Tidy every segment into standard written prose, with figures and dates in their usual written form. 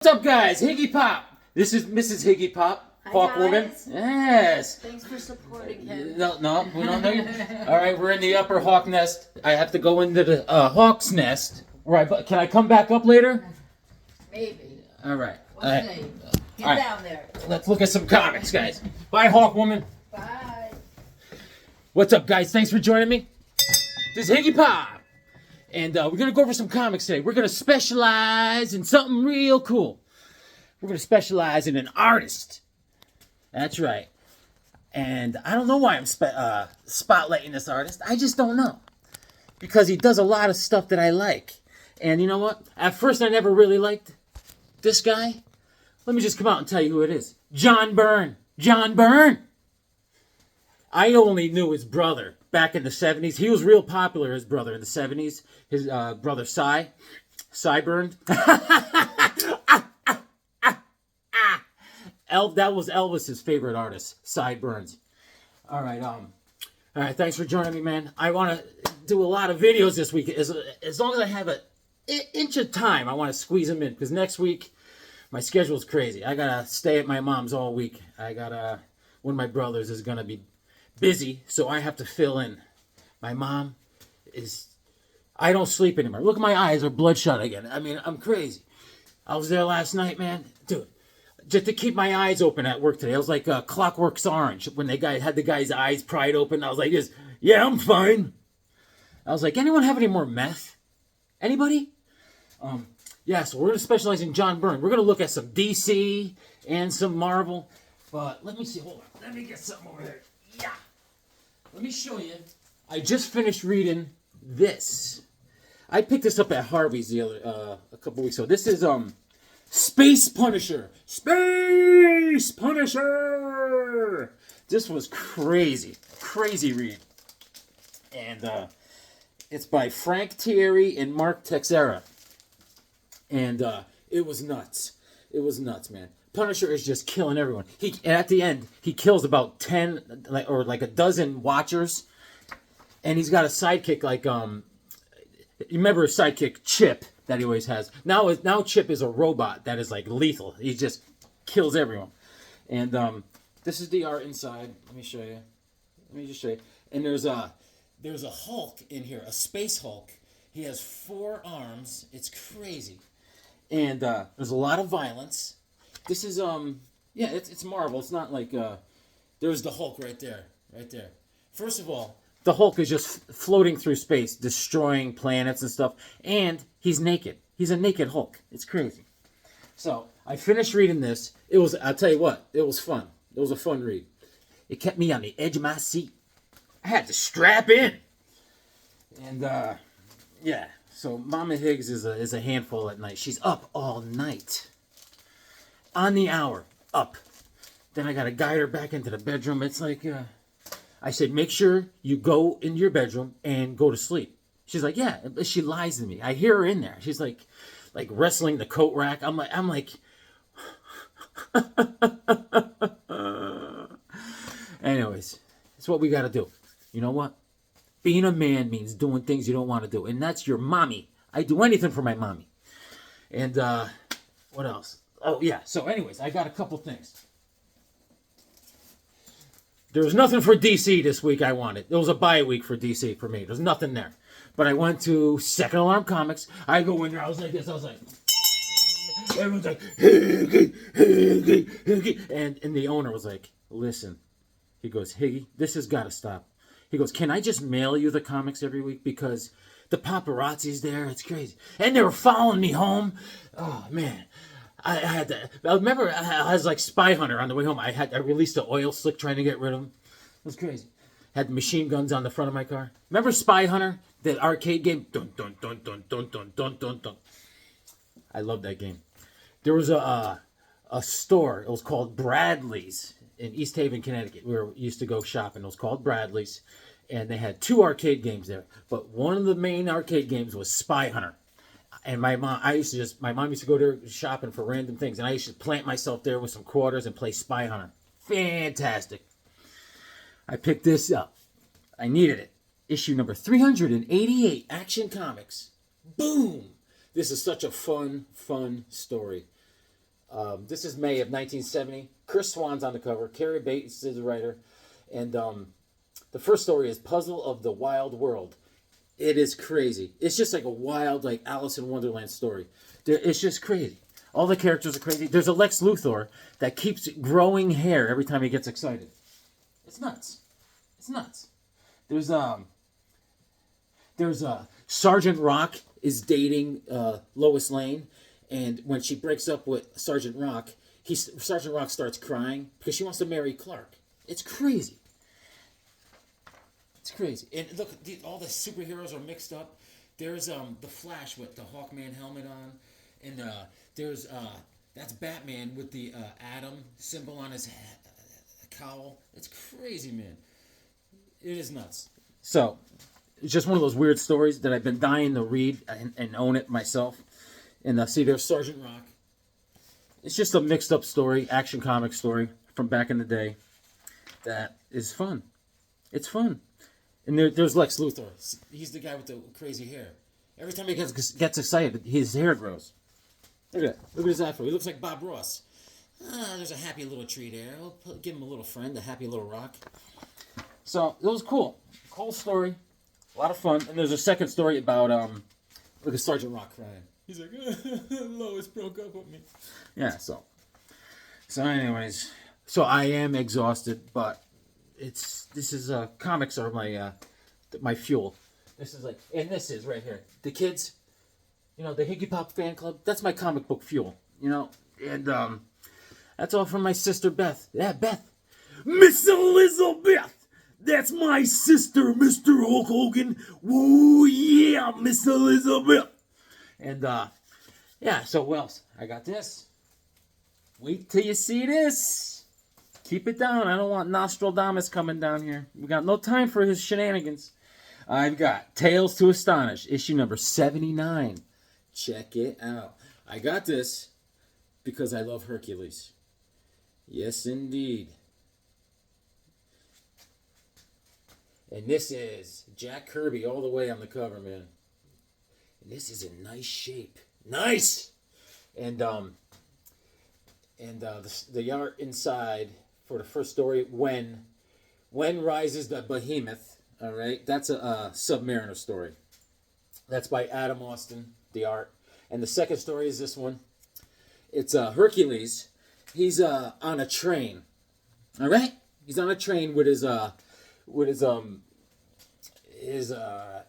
What's up, guys? Higgy Pop. This is Mrs. Higgy Pop, Hawk Woman. Yes. Thanks for supporting him. No, we don't know you. All right, we're in the upper hawk nest. I have to go into the hawk's nest. Right, but can I come back up later? Maybe. All right. What's your name? Get All right. down there. Let's look at some comics, guys. Bye, Hawk Woman. Bye. What's up, guys? Thanks for joining me. This is Higgy Pop. And we're going to go over some comics today. We're going to specialize in something real cool. We're going to specialize in an artist. That's right. And I don't know why I'm spotlighting this artist. I just don't know. Because he does a lot of stuff that I like. And you know what? At first, I never really liked this guy. Let me just come out and tell you who it is. John Byrne. John Byrne. I only knew his brother back in the 70s. He was real popular, his brother, in the 70s. His brother, Cy Byrne. That was Elvis's favorite artist, Cy Burns. All right, thanks for joining me, man. I want to do a lot of videos this week. As long as I have an inch of time, I want to squeeze them in. Because next week, my schedule's crazy. I got to stay at my mom's all week. One of my brothers is going to be busy, so I have to fill in. My mom is... I don't sleep anymore. Look, my eyes are bloodshot again. I mean, I'm crazy. I was there last night, man. Dude, just to keep my eyes open at work today. I was like Clockwork's Orange. When they had the guy's eyes pried open, I was like, yeah, I'm fine. I was like, anyone have any more meth? Anybody? Yeah, so we're going to specialize in John Byrne. We're going to look at some DC and some Marvel. But let me see. Hold on. Let me get something over here. Yeah. Let me show you. I just finished reading this. I picked this up at Harvey's a couple weeks ago. This is Space Punisher. Space Punisher. This was crazy read, and it's by Frank Thierry and Mark Texeira, and it was nuts. It was nuts, man. Punisher is just killing everyone. At the end, he kills about 10 or a dozen Watchers, and he's got a sidekick like you remember his sidekick Chip that he always has. Now Chip is a robot that is like lethal. He just kills everyone. And this is the art inside. Let me show you. Let me just show you. And there's a Hulk in here, a space Hulk. He has 4 arms. It's crazy. And there's a lot of violence. This is it's Marvel. It's not like there's the Hulk right there. First of all, the Hulk is just floating through space, destroying planets and stuff, and he's naked. He's a naked Hulk. It's crazy. So I finished reading this. I'll tell you what, it was fun. It was a fun read. It kept me on the edge of my seat. I had to strap in. And yeah, so Mama Higgs is a handful at night. She's up all night. On the hour, up. Then I got to guide her back into the bedroom. It's like, I said, make sure you go in your bedroom and go to sleep. She's like, yeah. She lies to me. I hear her in there. She's like wrestling the coat rack. I'm like. Anyways, it's what we got to do. You know what? Being a man means doing things you don't want to do. And that's your mommy. I do anything for my mommy. And what else? Oh, yeah. So anyways, I got a couple things. There was nothing for DC this week I wanted. It was a bye week for DC for me. There's nothing there. But I went to Second Alarm Comics. I go in there. I was like this. I was like... Everyone's like... Higgy, Higgy, Higgy. And the owner was like, listen. He goes, Higgy, this has got to stop. He goes, can I just mail you the comics every week? Because the paparazzi's there. It's crazy. And they were following me home. Oh, man. I had to. I remember I was like Spy Hunter on the way home. I released the oil slick trying to get rid of him. It was crazy. Had machine guns on the front of my car. Remember Spy Hunter, the arcade game? Dun dun dun dun dun dun dun dun dun. I love that game. There was a store. It was called Bradley's in East Haven, Connecticut. We used to go shopping. It was called Bradley's, and they had 2 arcade games there. But one of the main arcade games was Spy Hunter. And my mom used to go there shopping for random things. And I used to plant myself there with some quarters and play Spy Hunter. Fantastic. I picked this up. I needed it. Issue number 388, Action Comics. Boom! This is such a fun story. This is May of 1970. Chris Swan's on the cover. Carrie Bates is the writer. And the first story is Puzzle of the Wild World. It is crazy. It's just like a wild, like Alice in Wonderland story. It's just crazy. All the characters are crazy. There's a Lex Luthor that keeps growing hair every time he gets excited. It's nuts. It's nuts. There's Sergeant Rock is dating Lois Lane, and when she breaks up with Sergeant Rock, Sergeant Rock starts crying because she wants to marry Clark. It's crazy. It's crazy. And look, all the superheroes are mixed up. There's the Flash with the Hawkman helmet on, and there's that's Batman with the Atom symbol on his cowl. It's crazy, man. It is nuts. So, it's just one of those weird stories that I've been dying to read and own it myself. And see, there's Sergeant Rock. It's just a mixed up story, action comic story from back in the day that is fun. It's fun. And there's Lex Luthor. He's the guy with the crazy hair. Every time he gets excited, his hair grows. Look at that. Look at his afro. He looks like Bob Ross. There's a happy little tree there. I'll give him a little friend, a happy little rock. So, it was cool. Cool story. A lot of fun. And there's a second story about, look at Sergeant Rock crying. He's like, Lois broke up with me. Yeah, so anyways. So, I am exhausted, but comics are my fuel. This is like, and this is right here. The kids, the Higgy Pop fan club, that's my comic book fuel, and that's all from my sister Beth. Yeah, Beth. Miss Elizabeth! That's my sister, Mr. Hulk Hogan. Woo, yeah, Miss Elizabeth. And, yeah, so what else? I got this. Wait till you see this. Keep it down. I don't want Nostradamus coming down here. We got no time for his shenanigans. I've got Tales to Astonish, issue number 79. Check it out. I got this because I love Hercules. Yes, indeed. And this is Jack Kirby all the way on the cover, man. And this is in nice shape. Nice! And the art inside for the first story, When Rises the Behemoth. All right, that's a Submariner story. That's by Adam Austin, the art. And the second story is this one. It's Hercules. He's on a train. All right, he's on a train with his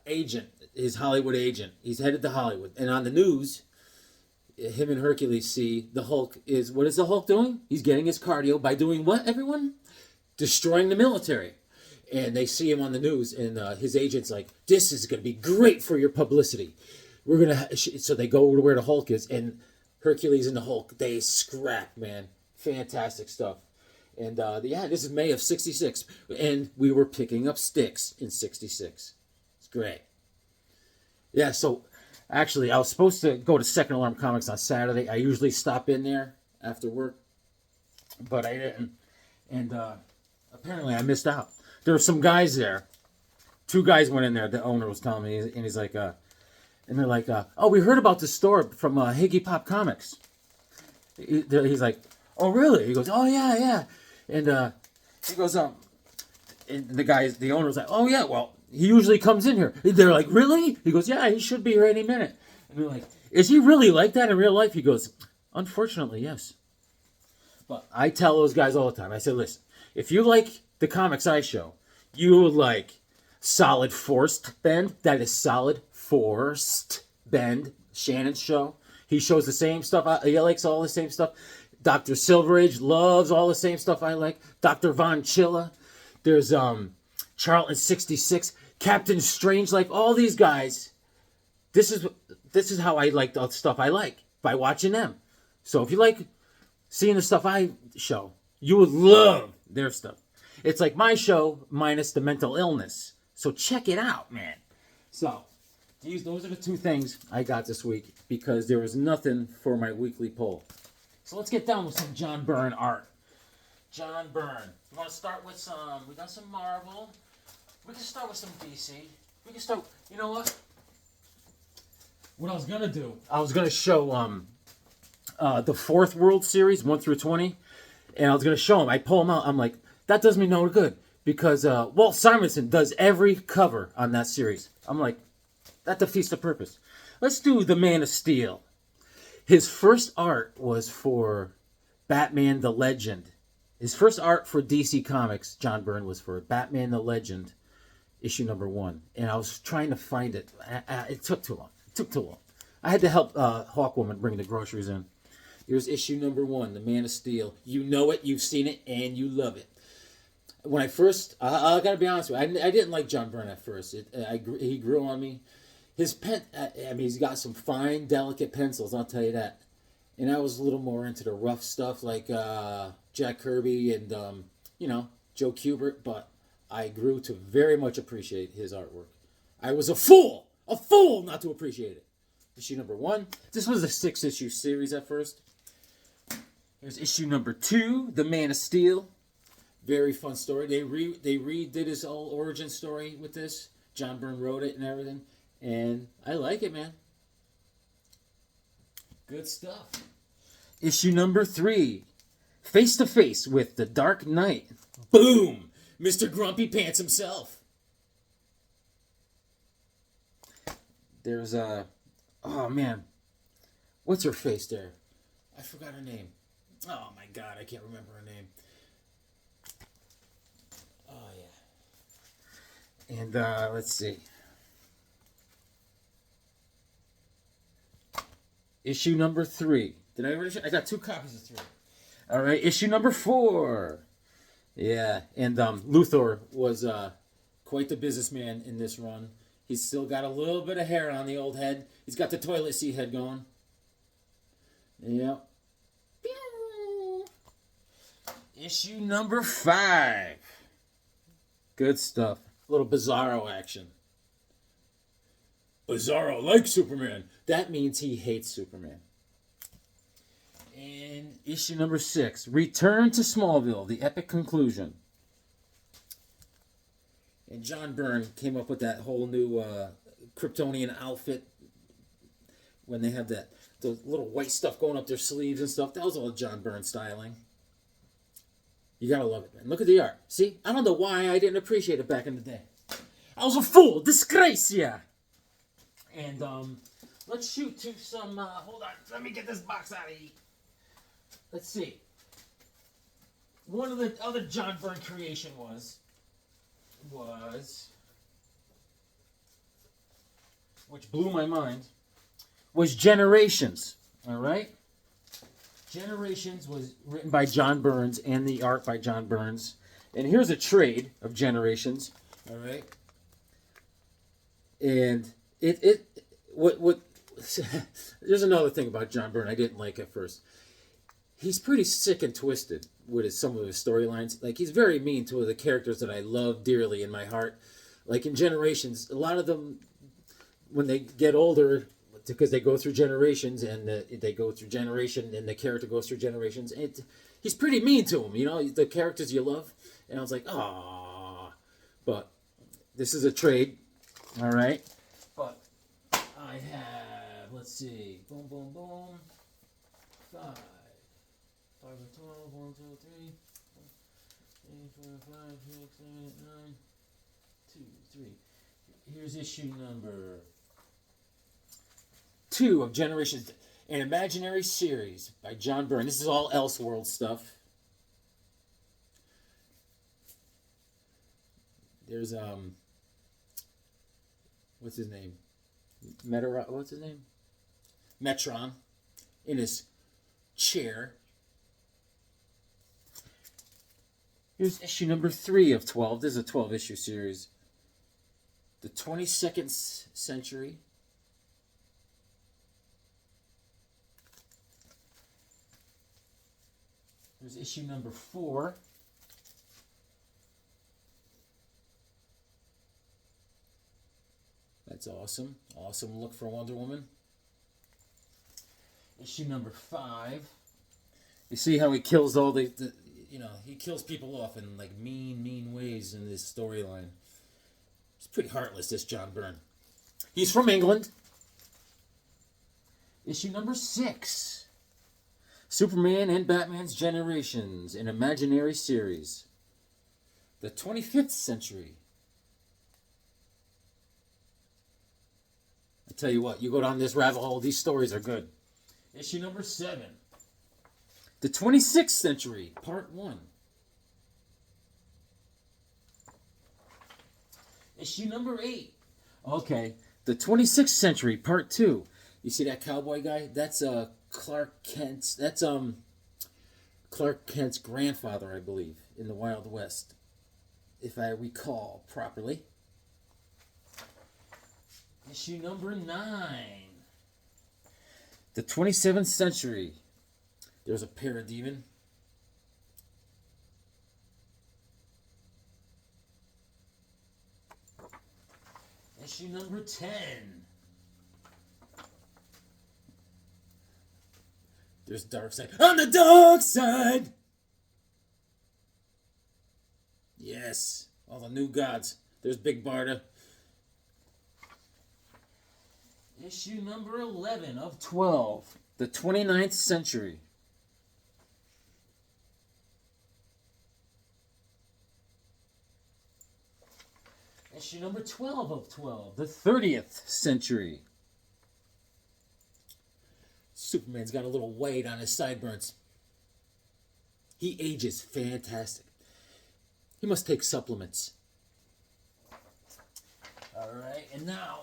agent, his Hollywood agent. He's headed to Hollywood, and on the news, him and Hercules see the Hulk is. What is the Hulk doing? He's getting his cardio by doing what? Everyone destroying the military. And they see him on the news, and his agent's like, "This is going to be great for your publicity. We're gonna." So they go to where the Hulk is, and Hercules and the Hulk, they scrap, man. Fantastic stuff. And yeah, this is May of '66, and we were picking up sticks in '66. It's great. Yeah, so actually, I was supposed to go to Second Alarm Comics on Saturday. I usually stop in there after work, but I didn't. And apparently, I missed out. There were some guys there. 2 guys went in there. The owner was telling me, and he's like, and they're like, "Oh, we heard about this store from Higgy Pop Comics." He's like, "Oh, really?" He goes, "Oh, yeah." And he goes, and the owner was like, "Oh, yeah, well, he usually comes in here." They're like, "Really?" He goes, "Yeah, he should be here any minute." And they're like, "Is he really like that in real life?" He goes, "Unfortunately, yes." But I tell those guys all the time, I say, "Listen, if you like the comics I show, you like Solid Forced Bend." That is Solid Forced Bend, Shannon's show. He shows the same stuff. He likes all the same stuff. Dr. Silverage loves all the same stuff I like. Dr. Von Chilla. There's Charlton 66. Captain Strangelove. All these guys. This is how I like the stuff I like. By watching them. So if you like seeing the stuff I show, you would love their stuff. It's like my show minus the mental illness. So check it out, man. So those are the 2 things I got this week because there was nothing for my weekly poll. So let's get down with some John Byrne art. John Byrne. We want to start with we got some Marvel. We can start with some DC. We can start, you know what? What I was going to do, I was going to show the Fourth World Series, 1 through 20. And I was going to show him. I pull him out. I'm like, that does me no good. Because Walt Simonson does every cover on that series. I'm like, that defeats the purpose. Let's do The Man of Steel. His first art was for Batman the Legend. His first art for DC Comics, John Byrne, was for Batman the Legend, issue number 1. And I was trying to find it. It took too long. I had to help Hawkwoman bring the groceries in. Here's issue number 1, The Man of Steel. You know it, you've seen it, and you love it. When I first, I got to be honest with you, I didn't like John Byrne at first. He grew on me. His pen, he's got some fine, delicate pencils, I'll tell you that. And I was a little more into the rough stuff like Jack Kirby and, Joe Kubert, but I grew to very much appreciate his artwork. I was a fool not to appreciate it. Issue number 1. This was a 6-issue series at first. Here's issue number 2, The Man of Steel. Very fun story. They redid his whole origin story with this. John Byrne wrote it and everything. And I like it, man. Good stuff. Issue number 3. Face to Face with the Dark Knight. Boom! Mr. Grumpy Pants himself. There's oh man. What's her face there? I forgot her name. Oh my god, I can't remember her name. Oh yeah. And let's see. Issue number 3. Did I already? I got 2 copies of 3. All right, issue number 4. Yeah, and Luthor was quite the businessman in this run. He's still got a little bit of hair on the old head. He's got the toilet seat head going. Yep. Issue number 5. Good stuff. A little Bizarro action. Bizarro likes Superman. That means he hates Superman. And issue number 6. Return to Smallville, the epic conclusion. And John Byrne came up with that whole new Kryptonian outfit when they have the little white stuff going up their sleeves and stuff. That was all John Byrne styling. You gotta love it, man. Look at the art. See? I don't know why I didn't appreciate it back in the day. I was a fool. Disgrace, yeah. And let's shoot to some. Hold on. Let me get this box out of here. Let's see. One of the other John Byrne creation was, which blew my mind, was Generations. All right? Generations was written by John Burns and the art by John Burns. And here's a trade of Generations. All right? And what there's another thing about John Byrne I didn't like at first. He's pretty sick and twisted with some of his storylines. Like, he's very mean to the characters that I love dearly in my heart. Like in Generations, a lot of them, when they get older, because they go through generations, and they go through generation, and the character goes through generations, he's pretty mean to them, the characters you love. And I was like, ah. But this is a trade, all right? But I have, let's see, boom, boom, boom, 5. 5 and 12, 1, 2, 3, 4, 5, 6, 7, 8, 9, 2, 3. Here's issue number 2 of Generations, an imaginary series by John Byrne. This is all Elseworld stuff. There's what's his name? What's his name? Metron in his chair. Here's issue number 3 of 12. This is a 12-issue series. The 22nd Century. Here's issue number 4. That's awesome. Awesome look for Wonder Woman. Issue number 5. You see how he kills all the he kills people off in like mean ways in this storyline. It's pretty heartless, this John Byrne. He's from England. Issue number 6. Superman and Batman's Generations, an imaginary series. The 25th century. I tell you what, you go down this rabbit hole, these stories are good. Issue number 7. The 26th century, part 1. Issue number 8. Okay, the 26th century, part 2. You see that cowboy guy? That's Clark Kent's. That's Clark Kent's grandfather, I believe, in the Wild West, if I recall properly. Issue number 9. The 27th century. There's a parademon. Issue number 10. There's Darkseid. On the dark side! Yes. All the new gods. There's Big Barda. Issue number 11 of 12. The 29th century. Issue number 12 of 12. The 30th century. Superman's got a little white on his sideburns. He ages fantastic. He must take supplements. Alright, and now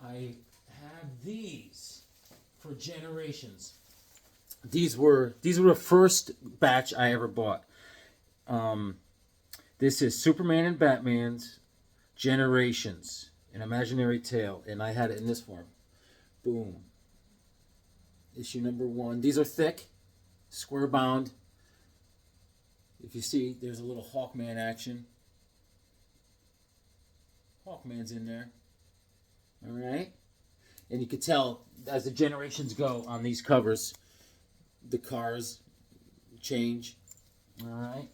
I have these for Generations. These were the first batch I ever bought. This is Superman and Batman's Generations, an imaginary tale, and I had it in this form. Boom. Issue number 1. These are thick, square bound. If you see, there's a little Hawkman action. Hawkman's in there. Alright? And you can tell, as the generations go on these covers, the cars change. Alright?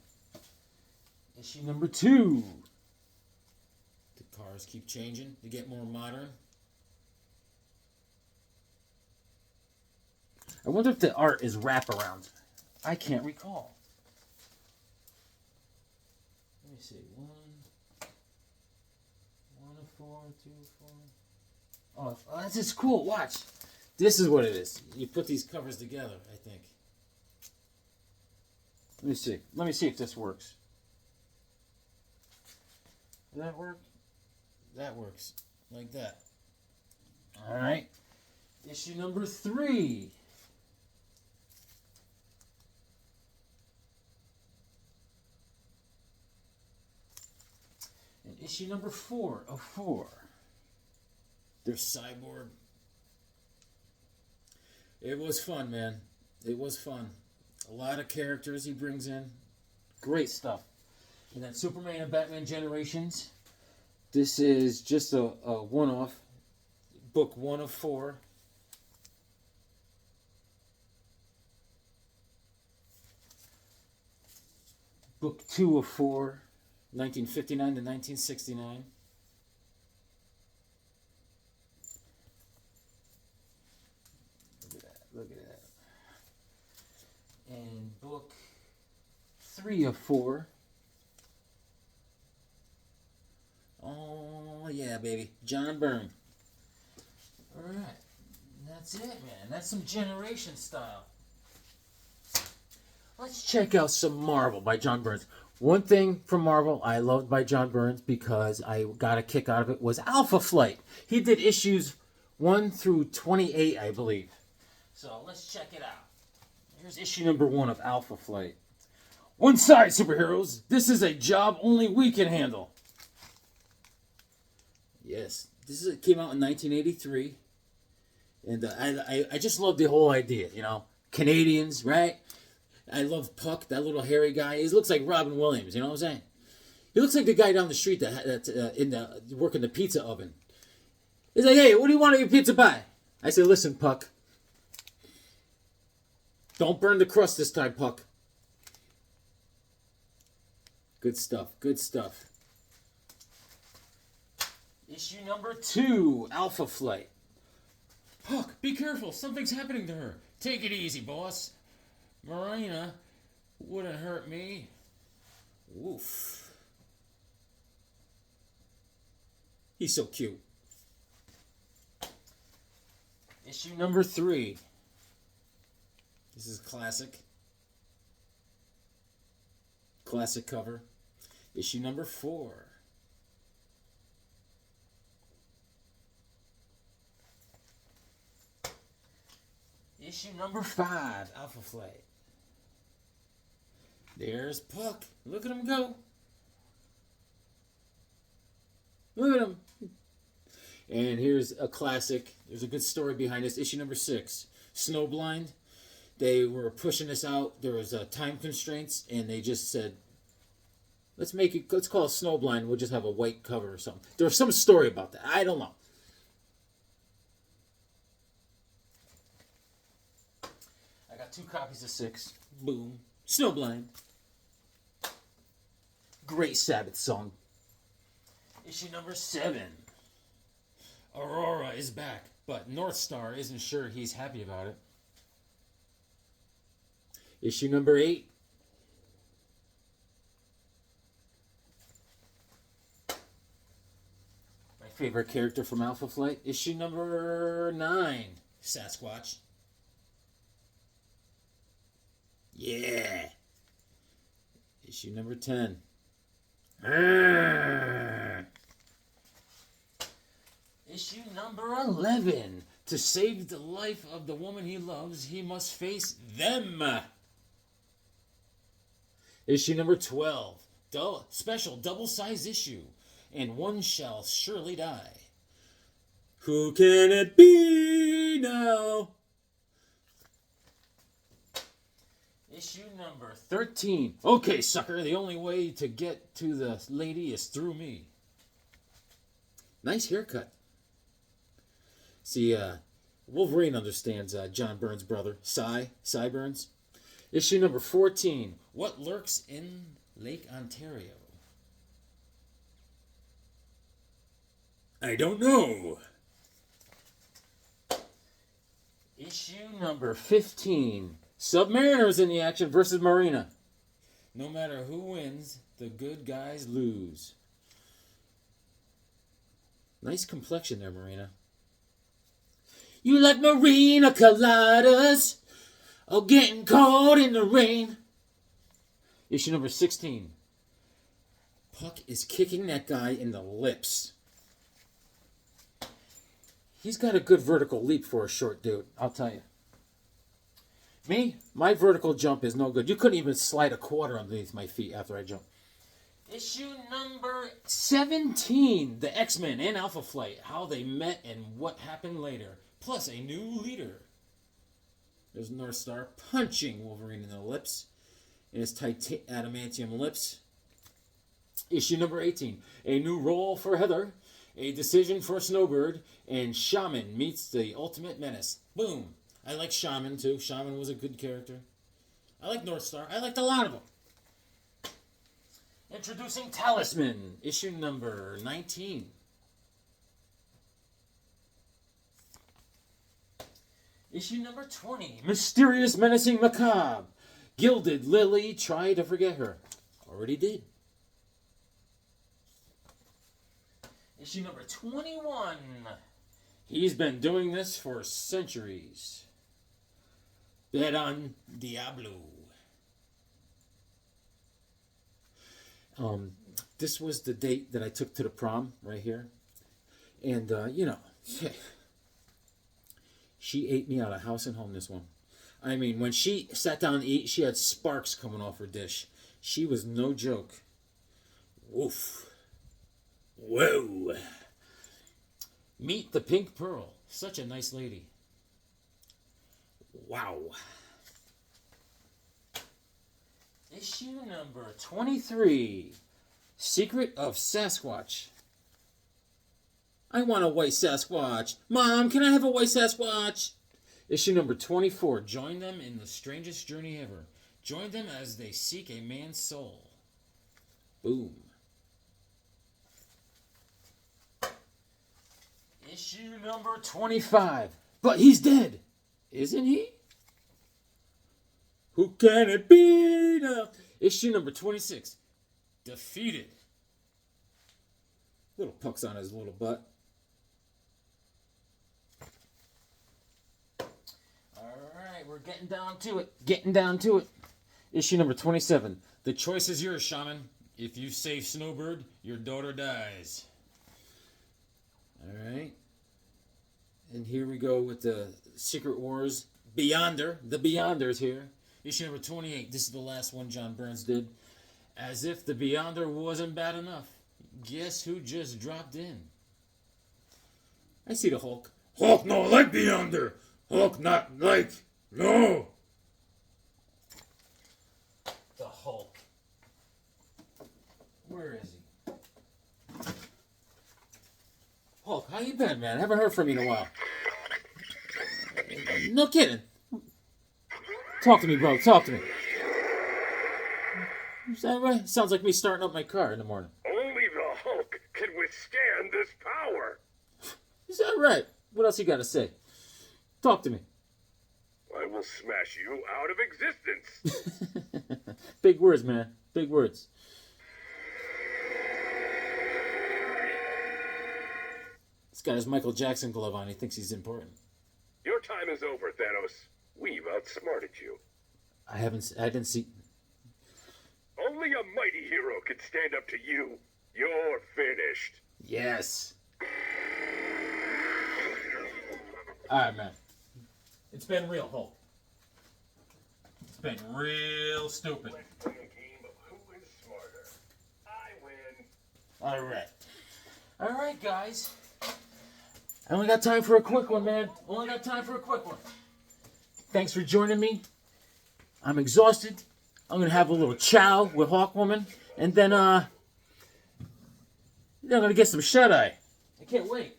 Issue number 2. The cars keep changing. They get more modern. I wonder if the art is wraparound. I can't recall. Let me see. 1 of 4, 2 of 4. Oh, this is cool. Watch. This is what it is. You put these covers together, I think. Let me see. Let me see if this works. Does that work? That works. Like that. Alright. Issue number 3. And issue number 4 of 4. There's Cyborg. It was fun, man. It was fun. A lot of characters he brings in. Great stuff. And then Superman and Batman Generations. This is just a one-off. Book 1 of 4. Book 2 of 4. 1959 to 1969. Look at that. Look at that. And book 3 of 4. Oh, yeah, baby. John Byrne. All right. That's it, man. That's some Generation style. Let's check out some Marvel by John Byrne. One thing from Marvel I loved by John Byrne, because I got a kick out of it, was Alpha Flight. He did issues 1 through 28, I believe. So let's check it out. Here's issue number 1 of Alpha Flight. One side, superheroes. This is a job only we can handle. Yes, came out in 1983. And I just love the whole idea, you know. Canadians, right? I love Puck, that little hairy guy. He looks like Robin Williams, you know what I'm saying? He looks like the guy down the street that's working the pizza oven. He's like, hey, what do you want in your pizza pie? I say, listen, Puck. Don't burn the crust this time, Puck. Good stuff, good stuff. Issue number 2, Alpha Flight. Puck, be careful. Something's happening to her. Take it easy, boss. Marina wouldn't hurt me. Woof. He's so cute. Issue number 3. This is classic. Classic cover. Issue number 4. Issue number 5, Alpha Flight. There's Puck. Look at him go. Look at him. And here's a classic. There's a good story behind this. Issue number 6, Snowblind. They were pushing this out. There was time constraints, and they just said, let's call it Snowblind. We'll just have a white cover or something. There was some story about that. I don't know. I got 2 copies of 6. Boom. Snowblind. Great Sabbath song. Issue number 7. Aurora is back, but North Star isn't sure he's happy about it. Issue number 8. My favorite character from Alpha Flight. Issue number 9. Sasquatch. Yeah. Issue number 10. Issue number 11. To save the life of the woman he loves, he must face them. Issue number 12. Special double-size issue. And one shall surely die. Who can it be now? Issue number 13. Okay, sucker, the only way to get to the lady is through me. Nice haircut. See, Wolverine understands John Byrne's brother, Cy Burns. Issue number 14. What lurks in Lake Ontario? I don't know. Issue number 15. Submariners in the action versus Marina. No matter who wins, the good guys lose. Nice complexion there, Marina. You like Marina coladas? Oh, getting caught in the rain. Issue number 16. Puck is kicking that guy in the lips. He's got a good vertical leap for a short dude, I'll tell you. Me, my vertical jump is no good. You couldn't even slide a quarter underneath my feet after I jump. Issue number 17. The X-Men and Alpha Flight. How they met and what happened later. Plus a new leader. There's North Star punching Wolverine in the lips. In his tight adamantium lips. Issue number 18. A new role for Heather. A decision for Snowbird. And Shaman meets the ultimate menace. Boom. I like Shaman too. Shaman was a good character. I like North Star. I liked a lot of them. Introducing Talisman. Issue number 19. Issue number 20. Mysterious Menacing Macabre. Gilded Lily, try to forget her. Already did. Issue number 21. He's been doing this for centuries. Bet on Diablo. This was the date that I took to the prom, right here. And, she ate me out of house and home, this one. I mean, when she sat down to eat, she had sparks coming off her dish. She was no joke. Woof. Whoa. Meet the Pink Pearl. Such a nice lady. Wow. Issue number 23. Secret of Sasquatch. I want a white Sasquatch. Mom, can I have a white Sasquatch? Issue number 24. Join them in the strangest journey ever. Join them as they seek a man's soul. Boom. Issue number 25. But he's dead. Isn't he? Who can it be now? Issue number 26. Defeated. Little pucks on his little butt. Alright, we're getting down to it. Getting down to it. Issue number 27. The choice is yours, Shaman. If you save Snowbird, your daughter dies. Alright. And here we go with the Secret Wars Beyonder. The Beyonder's here. Issue number 28. This is the last one John Byrne did. As if the Beyonder wasn't bad enough. Guess who just dropped in? I see the Hulk. Hulk no like Beyonder. Hulk not like. No. The Hulk. Where is he? Hulk, how you been, man? I haven't heard from you in a while. No kidding. Talk to me, bro. Talk to me. Is that right? Sounds like me starting up my car in the morning. Only the Hulk can withstand this power. Is that right? What else you got to say? Talk to me. I will smash you out of existence. Big words, man. Big words. This guy has Michael Jackson glove on. He thinks he's important. Your time is over, Thanos. We've outsmarted you. I didn't see. Only a mighty hero can stand up to you. You're finished. Yes. All right, man. It's been real, Hulk. It's been real stupid. Let's play a game of who is smarter. I win. All right. All right, guys. I only got time for a quick one, man. Only got time for a quick one. Thanks for joining me. I'm exhausted. I'm going to have a little chow with Hawkwoman. And then, I'm going to get some shut-eye. I can't wait.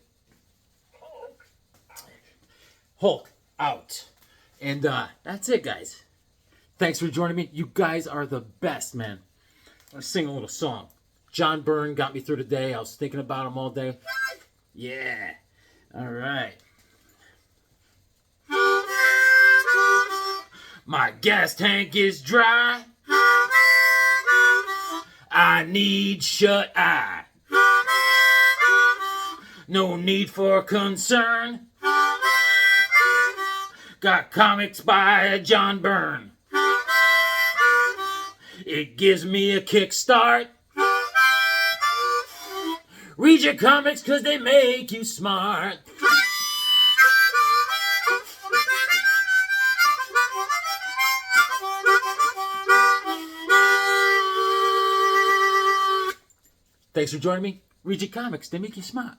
Hulk out. Hulk out. And that's it, guys. Thanks for joining me. You guys are the best, man. I'm going to sing a little song. John Byrne got me through the day. I was thinking about him all day. Yeah. All right. My gas tank is dry. I need shut-eye. No need for concern. Got comics by John Byrne. It gives me a kickstart. Read your comics 'cause they make you smart. Thanks for joining me. Read your comics, they make you smart.